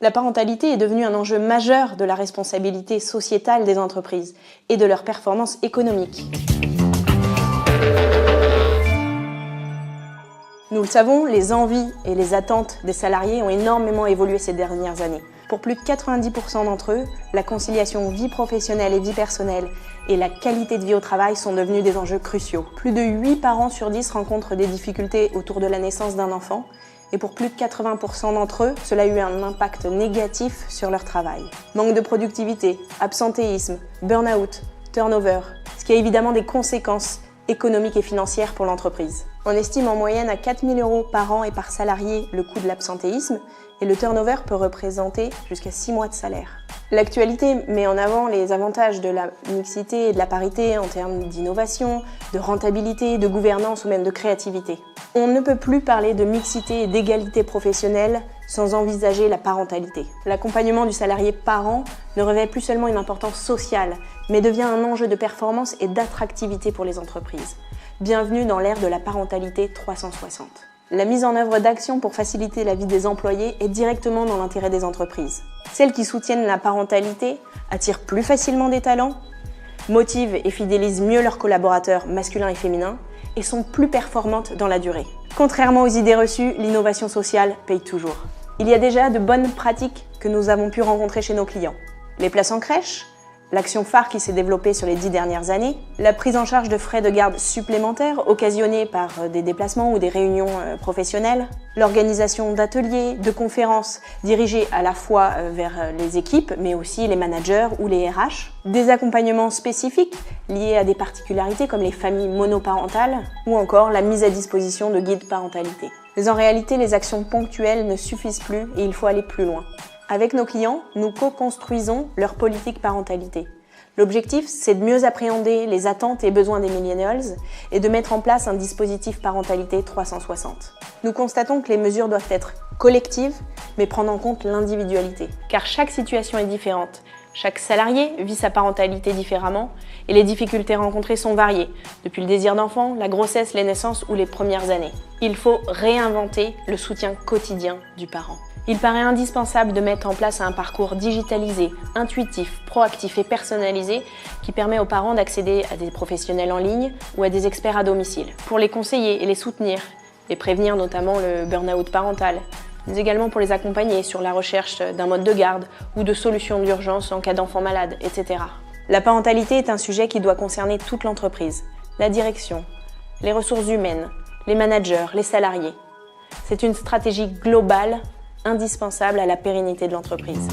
La parentalité est devenue un enjeu majeur de la responsabilité sociétale des entreprises et de leur performance économique. Nous le savons, les envies et les attentes des salariés ont énormément évolué ces dernières années. Pour plus de 90% d'entre eux, la conciliation vie professionnelle et vie personnelle et la qualité de vie au travail sont devenus des enjeux cruciaux. Plus de 8 parents sur 10 rencontrent des difficultés autour de la naissance d'un enfant et pour plus de 80% d'entre eux, cela a eu un impact négatif sur leur travail. Manque de productivité, absentéisme, burn-out, turnover, ce qui a évidemment des conséquences économiques et financières pour l'entreprise. On estime en moyenne à 4 000 € par an et par salarié le coût de l'absentéisme et le turnover peut représenter jusqu'à 6 mois de salaire. L'actualité met en avant les avantages de la mixité et de la parité en termes d'innovation, de rentabilité, de gouvernance ou même de créativité. On ne peut plus parler de mixité et d'égalité professionnelle sans envisager la parentalité. L'accompagnement du salarié parent ne revêt plus seulement une importance sociale, mais devient un enjeu de performance et d'attractivité pour les entreprises. Bienvenue dans l'ère de la parentalité 360. La mise en œuvre d'actions pour faciliter la vie des employés est directement dans l'intérêt des entreprises. Celles qui soutiennent la parentalité attirent plus facilement des talents, motivent et fidélisent mieux leurs collaborateurs masculins et féminins et sont plus performantes dans la durée. Contrairement aux idées reçues, l'innovation sociale paye toujours. Il y a déjà de bonnes pratiques que nous avons pu rencontrer chez nos clients. Les places en crèche, l'action phare qui s'est développée sur les 10 dernières années, la prise en charge de frais de garde supplémentaires occasionnés par des déplacements ou des réunions professionnelles, l'organisation d'ateliers, de conférences dirigées à la fois vers les équipes mais aussi les managers ou les RH, des accompagnements spécifiques liés à des particularités comme les familles monoparentales ou encore la mise à disposition de guides parentalité. Mais en réalité, les actions ponctuelles ne suffisent plus et il faut aller plus loin. Avec nos clients, nous co-construisons leur politique parentalité. L'objectif, c'est de mieux appréhender les attentes et besoins des millennials et de mettre en place un dispositif parentalité 360. Nous constatons que les mesures doivent être collectives, mais prendre en compte l'individualité. Car chaque situation est différente. Chaque salarié vit sa parentalité différemment et les difficultés rencontrées sont variées, depuis le désir d'enfant, la grossesse, les naissances ou les premières années. Il faut réinventer le soutien quotidien du parent. Il paraît indispensable de mettre en place un parcours digitalisé, intuitif, proactif et personnalisé qui permet aux parents d'accéder à des professionnels en ligne ou à des experts à domicile pour les conseiller et les soutenir et prévenir notamment le burn-out parental, mais également pour les accompagner sur la recherche d'un mode de garde ou de solutions d'urgence en cas d'enfant malade, etc. La parentalité est un sujet qui doit concerner toute l'entreprise, la direction, les ressources humaines, les managers, les salariés. C'est une stratégie globale indispensable à la pérennité de l'entreprise.